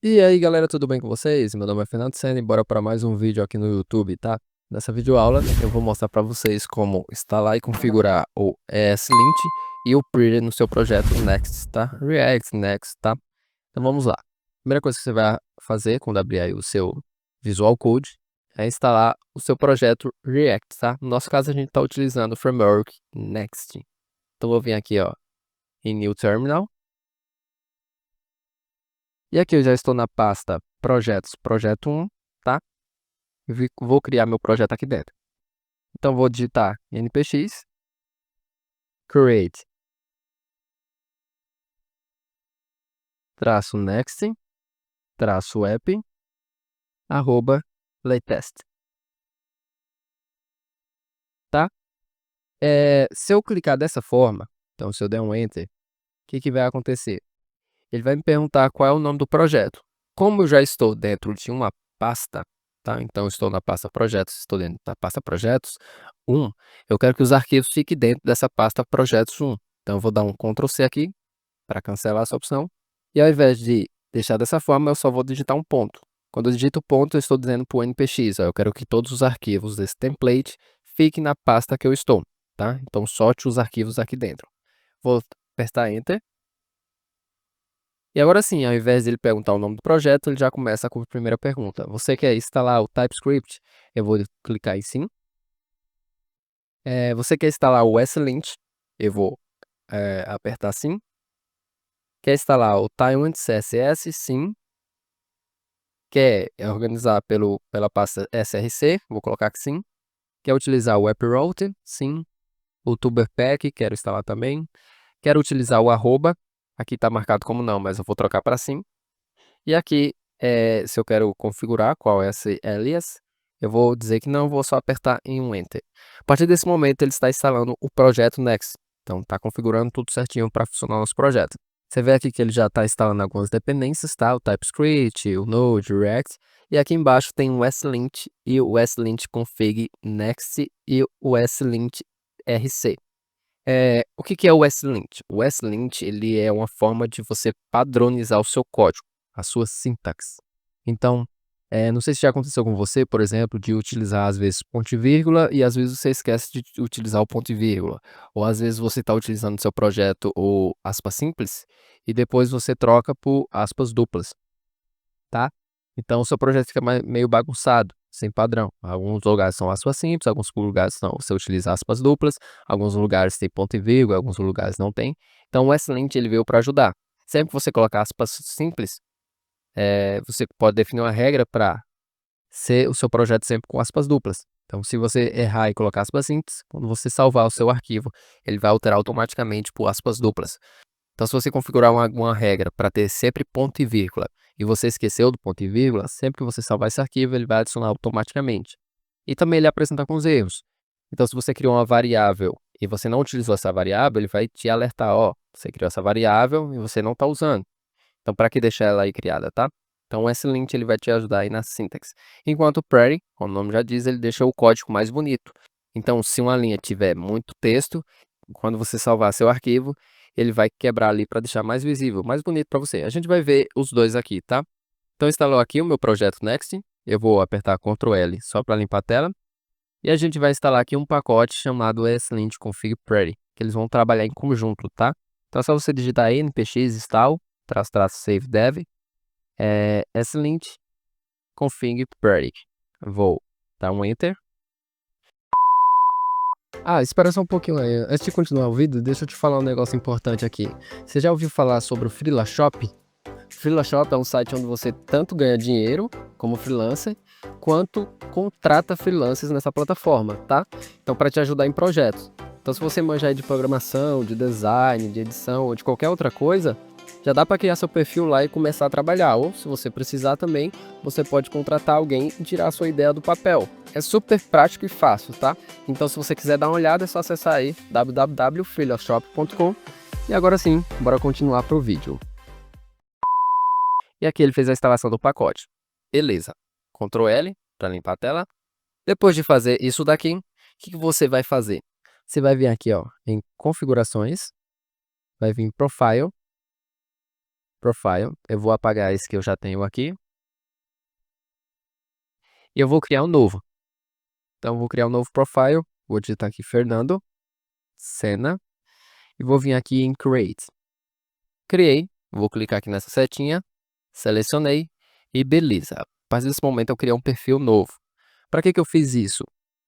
E aí galera, tudo bem com vocês? Meu nome é Fernando Sena e bora para mais um vídeo aqui no YouTube, tá? Nessa videoaula eu vou mostrar para vocês como instalar e configurar o ESLint e o Pretty no seu projeto Next, tá? React Next, tá? Então vamos lá. Primeira coisa que você vai fazer quando abrir aí o seu Visual Code é instalar o seu projeto React, tá? No nosso caso a gente está utilizando o framework Next. Então vou vir aqui, ó, em New Terminal. E aqui eu já estou na pasta Projetos, Projeto 1, tá? Vou criar meu projeto aqui dentro. Então vou digitar npx create -next -app @latest, tá? Se eu clicar dessa forma, então se eu der um enter, o que vai acontecer? Ele vai me perguntar qual é o nome do projeto. Como eu já estou dentro de uma pasta, tá? Então eu estou na pasta projetos, estou dentro da pasta projetos 1, eu quero que os arquivos fiquem dentro dessa pasta projetos 1. Então eu vou dar um Ctrl C aqui para cancelar essa opção. E ao invés de deixar dessa forma, eu só vou digitar um ponto. Quando eu digito ponto, eu estou dizendo para o npx, ó, eu quero que todos os arquivos desse template fiquem na pasta que eu estou, tá? Então solte os arquivos aqui dentro. Vou apertar Enter. E agora sim, ao invés de ele perguntar o nome do projeto, ele já começa com a primeira pergunta. Você quer instalar o TypeScript? Eu vou clicar em sim. Você quer instalar o ESLint? Eu vou apertar sim. Quer instalar o Tailwind CSS? Sim. Quer organizar pela pasta src? Vou colocar que sim. Quer utilizar o AppRoute? Sim. O TuberPack, quero instalar também. Quero utilizar o arroba. Aqui está marcado como não, mas eu vou trocar para sim. E aqui, se eu quero configurar qual é esse alias, eu vou dizer que não, vou só apertar em um Enter. A partir desse momento, ele está instalando o projeto Next. Então, está configurando tudo certinho para funcionar o nosso projeto. Você vê aqui que ele já está instalando algumas dependências, tá? O TypeScript, o Node, o React. E aqui embaixo tem o ESLint e o ESLint config Next e o ESLint RC. O que é o ESLint? O ESLint ele é uma forma de você padronizar o seu código, a sua sintaxe. Então, não sei se já aconteceu com você, por exemplo, de utilizar às vezes ponto e vírgula e às vezes você esquece de utilizar o ponto e vírgula. Ou às vezes você está utilizando no seu projeto o aspas simples e depois você troca por aspas duplas, tá? Então o seu projeto fica meio bagunçado, sem padrão. Alguns lugares são aspas simples, alguns lugares não, você utiliza aspas duplas, alguns lugares tem ponto e vírgula, alguns lugares não tem. Então o ESLint ele veio para ajudar. Sempre que você colocar aspas simples, você pode definir uma regra para ser o seu projeto sempre com aspas duplas. Então, se você errar e colocar aspas simples, quando você salvar o seu arquivo, ele vai alterar automaticamente por aspas duplas. Então, se você configurar uma regra para ter sempre ponto e vírgula e você esqueceu do ponto e vírgula, sempre que você salvar esse arquivo, ele vai adicionar automaticamente. E também ele apresenta alguns erros. Então, se você criou uma variável e você não utilizou essa variável, ele vai te alertar, ó, você criou essa variável e você não está usando. Então, para que deixar ela aí criada, tá? Então, esse lint ele vai te ajudar aí na sintaxe. Enquanto o Pretty, como o nome já diz, ele deixa o código mais bonito. Então, se uma linha tiver muito texto, quando você salvar seu arquivo, ele vai quebrar ali para deixar mais visível, mais bonito para você. A gente vai ver os dois aqui, tá? Então, instalou aqui o meu projeto Next. Eu vou apertar Ctrl L só para limpar a tela. E a gente vai instalar aqui um pacote chamado ESLint Config Pretty, que eles vão trabalhar em conjunto, tá? Então, é só você digitar npx install --save dev ESLint config Pretty. Vou dar um Enter. Espera só um pouquinho aí. Antes de continuar o vídeo, deixa eu te falar um negócio importante aqui. Você já ouviu falar sobre o FreelanceShop? FreelanceShop é um site onde você tanto ganha dinheiro como freelancer, quanto contrata freelancers nessa plataforma, tá? Então, para te ajudar em projetos. Então, se você manjar de programação, de design, de edição ou de qualquer outra coisa, já dá para criar seu perfil lá e começar a trabalhar. Ou, se você precisar também, você pode contratar alguém e tirar a sua ideia do papel. É super prático e fácil, tá? Então, se você quiser dar uma olhada, é só acessar aí www.freelanceshop.com. E agora sim, bora continuar pro vídeo. E aqui ele fez a instalação do pacote. Beleza. Ctrl L para limpar a tela. Depois de fazer isso daqui, o que você vai fazer? Você vai vir aqui, ó, em configurações, vai vir em Profile, Profile. Eu vou apagar esse que eu já tenho aqui. E eu vou criar um novo. Então, eu vou criar um novo profile. Vou digitar aqui Fernando, Sena. E vou vir aqui em Create. Criei. Vou clicar aqui nessa setinha. Selecionei. E beleza. A partir desse momento eu criei um perfil novo. Para que eu fiz isso?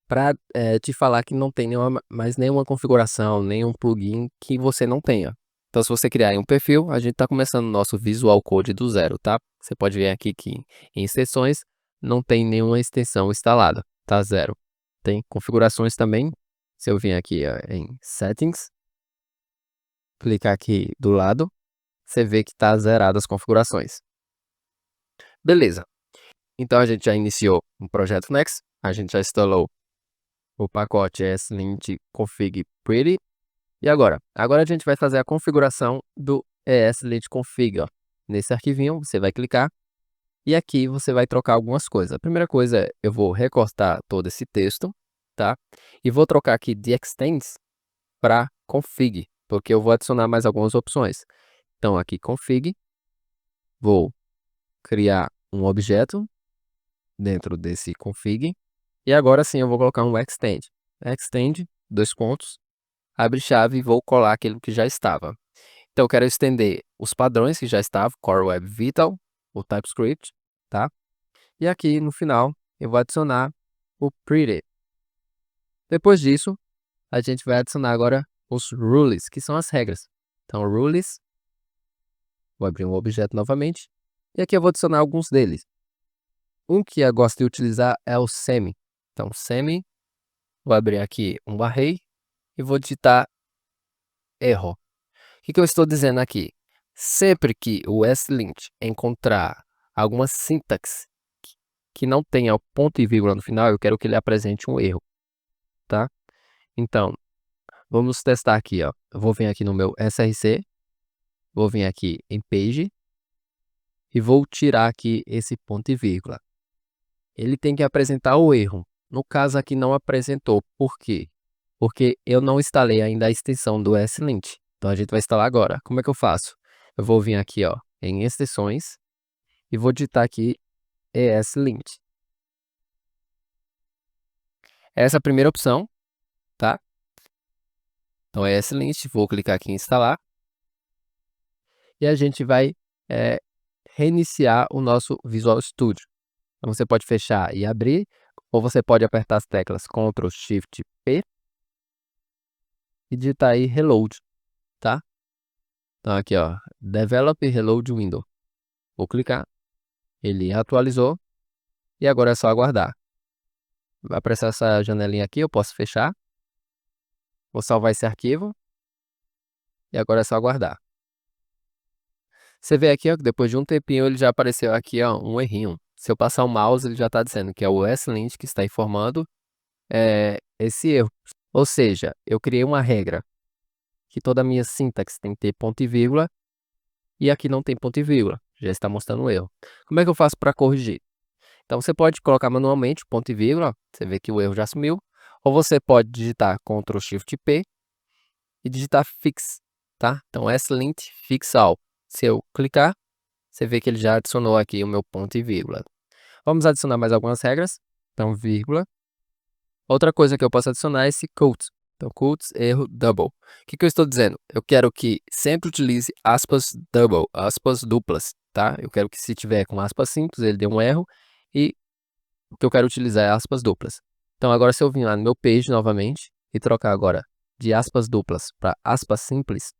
Para te falar que não tem mais nenhuma configuração, nenhum plugin que você não tenha. Então, se você criar um perfil, a gente está começando o nosso Visual Code do zero, tá? Você pode ver aqui que em extensões não tem nenhuma extensão instalada, tá zero. Tem configurações também. Se eu vir aqui em Settings, clicar aqui do lado, você vê que está zerado as configurações. Beleza. Então, a gente já iniciou um projeto Next, a gente já instalou o pacote ESLint config pretty. E agora? Agora a gente vai fazer a configuração do ESLint config. Ó. Nesse arquivinho, você vai clicar e aqui você vai trocar algumas coisas. A primeira coisa é, eu vou recortar todo esse texto, tá? E vou trocar aqui de extends para config, porque eu vou adicionar mais algumas opções. Então, aqui config, vou criar um objeto dentro desse config. E agora sim eu vou colocar um extend. Extend, dois pontos, abre chave e vou colar aquilo que já estava. Então eu quero estender os padrões que já estavam, Core Web Vital, o TypeScript, tá? E aqui no final eu vou adicionar o Pretty. Depois disso, a gente vai adicionar agora os rules, que são as regras. Então rules, vou abrir um objeto novamente, e aqui eu vou adicionar alguns deles. Um que eu gosto de utilizar é o semi. Então semi, vou abrir aqui um array e vou digitar erro. O que eu estou dizendo aqui? Sempre que o ESLint encontrar alguma sintaxe que não tenha o ponto e vírgula no final, eu quero que ele apresente um erro, tá? Então, vamos testar aqui, ó. Eu vou vir aqui no meu src, vou vir aqui em page e vou tirar aqui esse ponto e vírgula. Ele tem que apresentar o erro. No caso aqui não apresentou. Por quê? Porque eu não instalei ainda a extensão do ESLint. Então a gente vai instalar agora. Como é que eu faço? Eu vou vir aqui, ó, em extensões e vou digitar aqui ESLint. Essa é a primeira opção, tá? Então ESLint, vou clicar aqui em instalar. E a gente vai reiniciar o nosso Visual Studio. Então você pode fechar e abrir, ou você pode apertar as teclas Ctrl Shift P e digitar aí Reload, tá? Então aqui, ó, Develop Reload Window. Vou clicar, ele atualizou e agora é só aguardar. Vai aparecer essa janelinha aqui, eu posso fechar. Vou salvar esse arquivo e agora é só aguardar. Você vê aqui, ó, que depois de um tempinho ele já apareceu aqui, ó, um errinho. Se eu passar o mouse, ele já está dizendo que é o ESLint que está informando esse erro. Ou seja, eu criei uma regra que toda a minha sintaxe tem que ter ponto e vírgula e aqui não tem ponto e vírgula. Já está mostrando um erro. Como é que eu faço para corrigir? Então você pode colocar manualmente ponto e vírgula, você vê que o erro já sumiu, ou você pode digitar Ctrl Shift P e digitar fix, tá? Então ESLint fix all. Se eu clicar, você vê que ele já adicionou aqui o meu ponto e vírgula. Vamos adicionar mais algumas regras. Então vírgula. Outra coisa que eu posso adicionar é esse quotes. Então quotes, erro, double. O que eu estou dizendo? Eu quero que sempre utilize aspas double, aspas duplas, tá? Eu quero que se tiver com aspas simples, ele dê um erro. E o que eu quero utilizar é aspas duplas. Então agora se eu vir lá no meu page novamente e trocar agora de aspas duplas para aspas simples,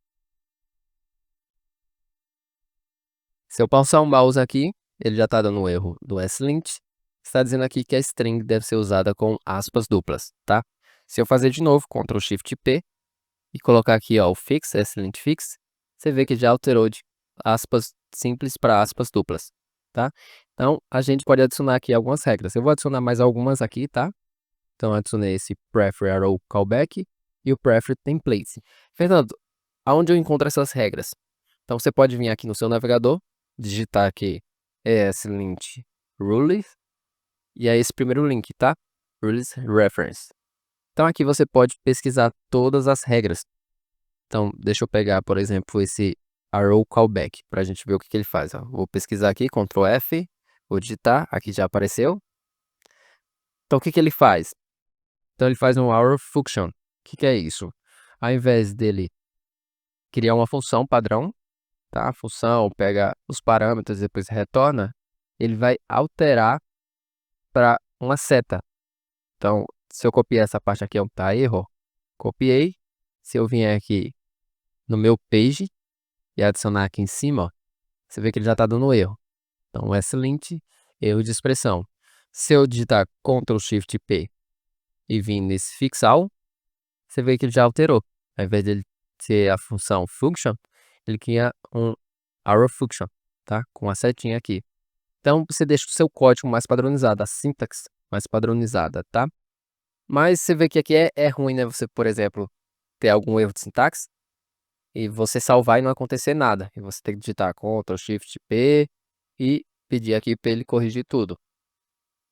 se eu passar o mouse aqui, ele já está dando um erro do ESLint. Está dizendo aqui que a string deve ser usada com aspas duplas, tá? Se eu fazer de novo, Ctrl Shift P e colocar aqui, ó, o fix, ESLint fix, você vê que já alterou de aspas simples para aspas duplas, tá? Então, a gente pode adicionar aqui algumas regras. Eu vou adicionar mais algumas aqui, tá? Então, adicionei esse prefer arrow callback e o prefer template. Fernando, aonde eu encontro essas regras? Então, você pode vir aqui no seu navegador, digitar aqui ESLint rules, e é esse primeiro link, tá? Rules reference. Então, aqui você pode pesquisar todas as regras. Então, deixa eu pegar, por exemplo, esse arrow callback, para a gente ver o que ele faz. Ó. Vou pesquisar aqui, Ctrl F, vou digitar, aqui já apareceu. Então, o que ele faz? Então, ele faz um arrow function. O que é isso? Ao invés dele criar uma função padrão, tá? A função pega os parâmetros e depois retorna, ele vai alterar para uma seta. Então, se eu copiar essa parte aqui onde está erro, copiei. Se eu vier aqui no meu page e adicionar aqui em cima, ó, você vê que ele já está dando erro. Então, excelente, erro de expressão. Se eu digitar Ctrl Shift P e vir nesse fix all, você vê que ele já alterou. Ao invés dele ser a função function, ele cria um arrow function, tá? Com a setinha aqui. Então, você deixa o seu código mais padronizado, a sintaxe mais padronizada, tá? Mas você vê que aqui é ruim, né? Você, por exemplo, ter algum erro de sintaxe e você salvar e não acontecer nada. E você tem que digitar Ctrl Shift P e pedir aqui para ele corrigir tudo.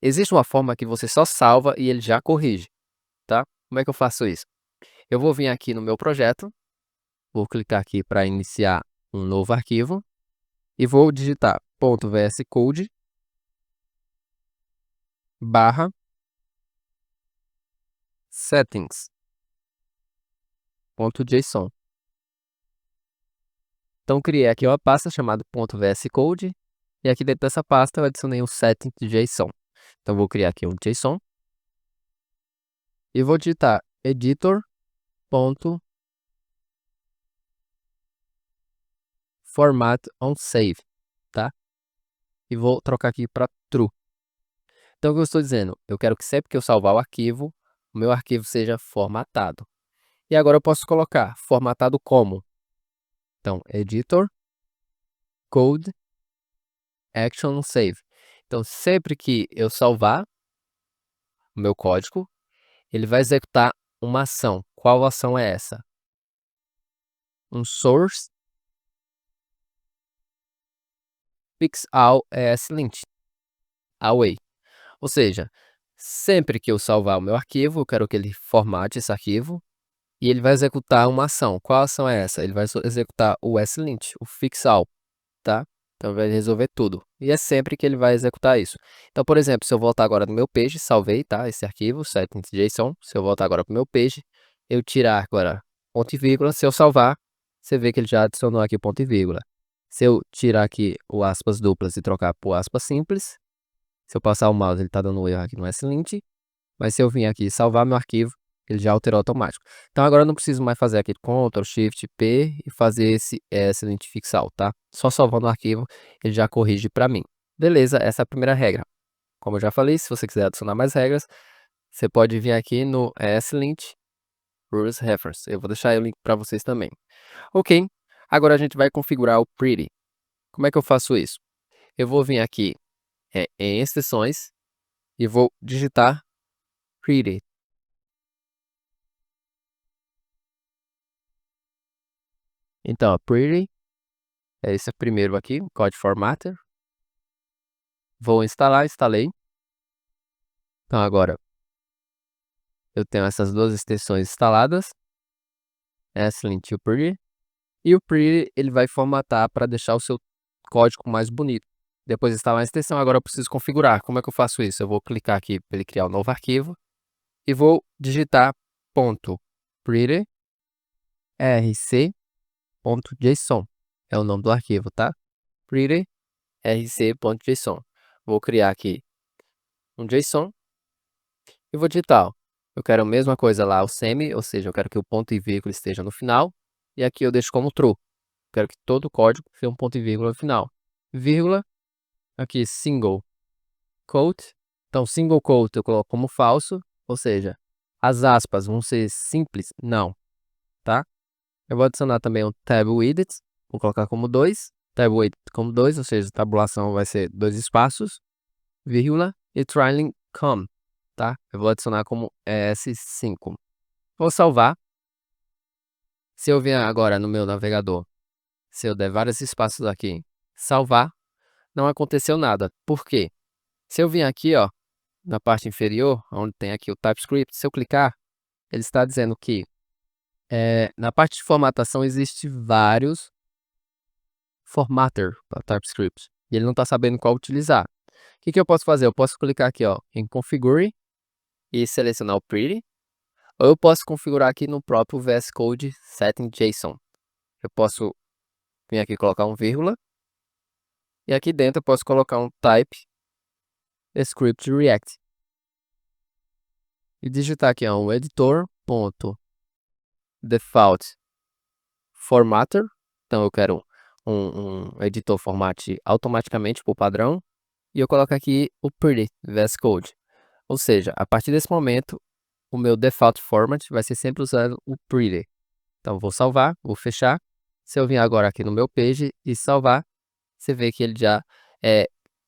Existe uma forma que você só salva e ele já corrige, tá? Como é que eu faço isso? Eu vou vir aqui no meu projeto, vou clicar aqui para iniciar um novo arquivo e vou digitar .vscode barra settings.json. Então, criei aqui uma pasta chamada .vscode e aqui dentro dessa pasta eu adicionei um settings.json. Então, vou criar aqui um JSON e vou digitar editor.formatOnSave, tá? E vou trocar aqui para true. Então, o que eu estou dizendo? Eu quero que sempre que eu salvar o arquivo, o meu arquivo seja formatado. E agora eu posso colocar formatado como? Então, editor, code, action, save. Então, sempre que eu salvar o meu código, ele vai executar uma ação. Qual ação é essa? Um source fix all ESLint away. Ou seja, sempre que eu salvar o meu arquivo, eu quero que ele formate esse arquivo e ele vai executar uma ação. Qual ação é essa? Ele vai executar o ESLint, o fix all, tá? Então vai resolver tudo. E é sempre que ele vai executar isso. Então, por exemplo, se eu voltar agora no meu page, salvei, tá? Esse arquivo, settings.json. Se eu voltar agora para o meu page, eu tirar agora ponto e vírgula, se eu salvar, você vê que ele já adicionou aqui ponto e vírgula. Se eu tirar aqui o aspas duplas e trocar por aspas simples, se eu passar o mouse, ele está dando um erro aqui no ESLint. Mas se eu vir aqui e salvar meu arquivo, ele já alterou automático. Então agora eu não preciso mais fazer aqui Ctrl Shift P e fazer esse ESLint fix all, tá? Só salvando o arquivo, ele já corrige para mim. Beleza, essa é a primeira regra. Como eu já falei, se você quiser adicionar mais regras, você pode vir aqui no ESLint Rules Reference. Eu vou deixar o link para vocês também. Ok, agora a gente vai configurar o Pretty. Como é que eu faço isso? Eu vou vir aqui em extensões e vou digitar Pretty. Então, Pretty é esse primeiro aqui, Code Formatter. Vou instalar, instalei. Então agora eu tenho essas duas extensões instaladas, ESLint e o Pretty. E o Pretty ele vai formatar para deixar o seu código mais bonito. Depois de instalar a extensão, agora eu preciso configurar. Como é que eu faço isso? Eu vou clicar aqui para ele criar um novo arquivo e vou digitar .pretty rc.json. É o nome do arquivo, tá? Pretty rc.json. Vou criar aqui um JSON e vou digitar. Ó. Eu quero a mesma coisa lá, o semi, ou seja, eu quero que o ponto e vírgula esteja no final. E aqui eu deixo como true. Quero que todo o código tenha um ponto e vírgula no final. Vírgula, aqui single quote. Então, single quote eu coloco como falso, ou seja, as aspas vão ser simples? Não, tá? Eu vou adicionar também um tab width, vou colocar como 2. Tab width como 2, ou seja, a tabulação vai ser 2 espaços, vírgula, e trailing com, tá? Eu vou adicionar como ES5. Vou salvar. Se eu vier agora no meu navegador, se eu der vários espaços aqui, salvar, não aconteceu nada. Por quê? Se eu vir aqui, ó, na parte inferior, onde tem aqui o TypeScript, se eu clicar, ele está dizendo que na parte de formatação existe vários formatter para TypeScript. E ele não está sabendo qual utilizar. O que eu posso fazer? Eu posso clicar aqui, ó, em Configure e selecionar o Pretty. Ou eu posso configurar aqui no próprio VS Code Setting JSON. Eu posso vir aqui e colocar um vírgula. E aqui dentro eu posso colocar um type script react. E digitar aqui, ó, um editor.default formatter. Então eu quero um editor formate automaticamente por padrão. E eu coloco aqui o pretty VS Code. Ou seja, a partir desse momento, o meu default format vai ser sempre usando o pretty. Então vou salvar, vou fechar. Se eu vir agora aqui no meu page e salvar, você vê que ele já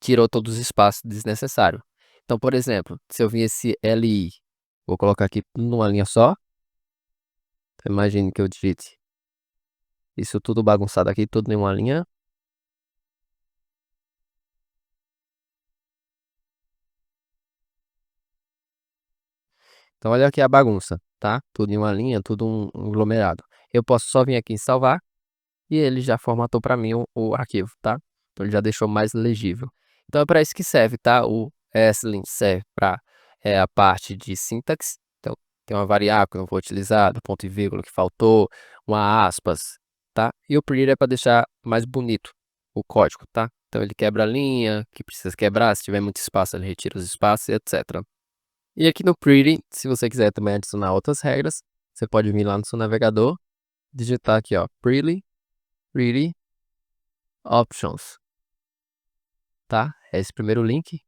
tirou todos os espaços desnecessários. Então, por exemplo, se eu vir esse LI, vou colocar aqui numa linha só. Então, imagine que eu digite isso tudo bagunçado aqui, tudo em uma linha. Então, olha aqui a bagunça, tá? Tudo em uma linha, tudo um aglomerado. Eu posso só vir aqui em salvar e ele já formatou para mim o arquivo, tá? Então, ele já deixou mais legível. Então, é para isso que serve, tá? O ESLint serve para a parte de sintaxe. Então, tem uma variável que eu não vou utilizar, do ponto e vírgula que faltou, uma aspas, tá? E o pretty é para deixar mais bonito o código, tá? Então, ele quebra a linha que precisa quebrar. Se tiver muito espaço, ele retira os espaços, etc. E aqui no Pretty, se você quiser também adicionar outras regras, você pode vir lá no seu navegador, digitar aqui, ó, Pretty Options, tá? É esse primeiro link.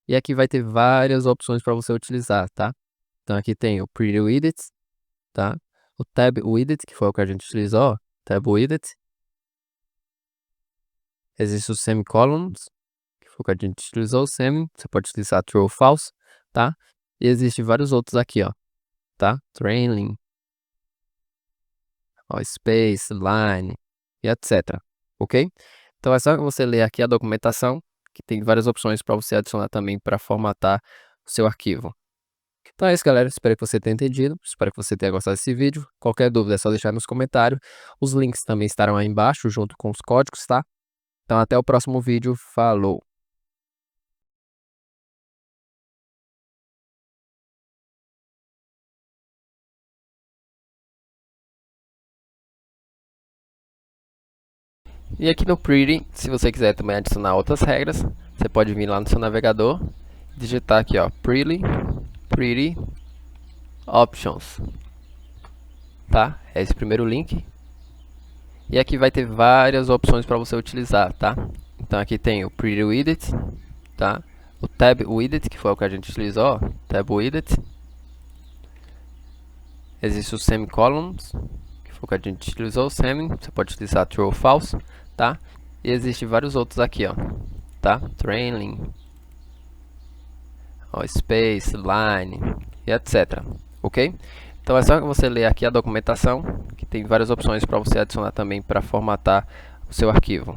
E aqui vai ter várias opções para você utilizar, tá? Então aqui tem o Pretty Widget, tá? O Tab Widget, que foi o que a gente utilizou, ó, Tab Widget. Existe o Semicolons, que foi o que a gente utilizou, o Semi, você pode utilizar True ou False, tá? E existem vários outros aqui, ó, tá? Trailing, ó, Space, Line, e etc. Ok? Então é só você ler aqui a documentação, que tem várias opções para você adicionar também para formatar o seu arquivo. Então é isso, galera. Espero que você tenha entendido. Espero que você tenha gostado desse vídeo. Qualquer dúvida é só deixar nos comentários. Os links também estarão aí embaixo, junto com os códigos, tá? Então até o próximo vídeo. Falou! E aqui no Pretty, se você quiser também adicionar outras regras, você pode vir lá no seu navegador, digitar aqui, ó, Pretty Options, tá? É esse primeiro link. E aqui vai ter várias opções para você utilizar, tá? Então aqui tem o Pretty Widget, tá? O Tab Widget, que foi o que a gente utilizou, ó, Tab Widget. Existe o Semicolons, que foi o que a gente utilizou, o Semi, você pode utilizar True ou False, tá? E existe vários outros aqui, ó, tá? Trailing, ó, Space, Line, e etc. Ok? Então é só você ler aqui a documentação, que tem várias opções para você adicionar também para formatar o seu arquivo.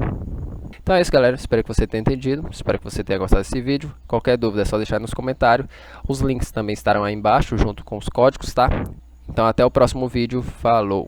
Então é isso, galera. Espero que você tenha entendido. Espero que você tenha gostado desse vídeo. Qualquer dúvida é só deixar nos comentários. Os links também estarão aí embaixo, junto com os códigos, tá? Então até o próximo vídeo. Falou!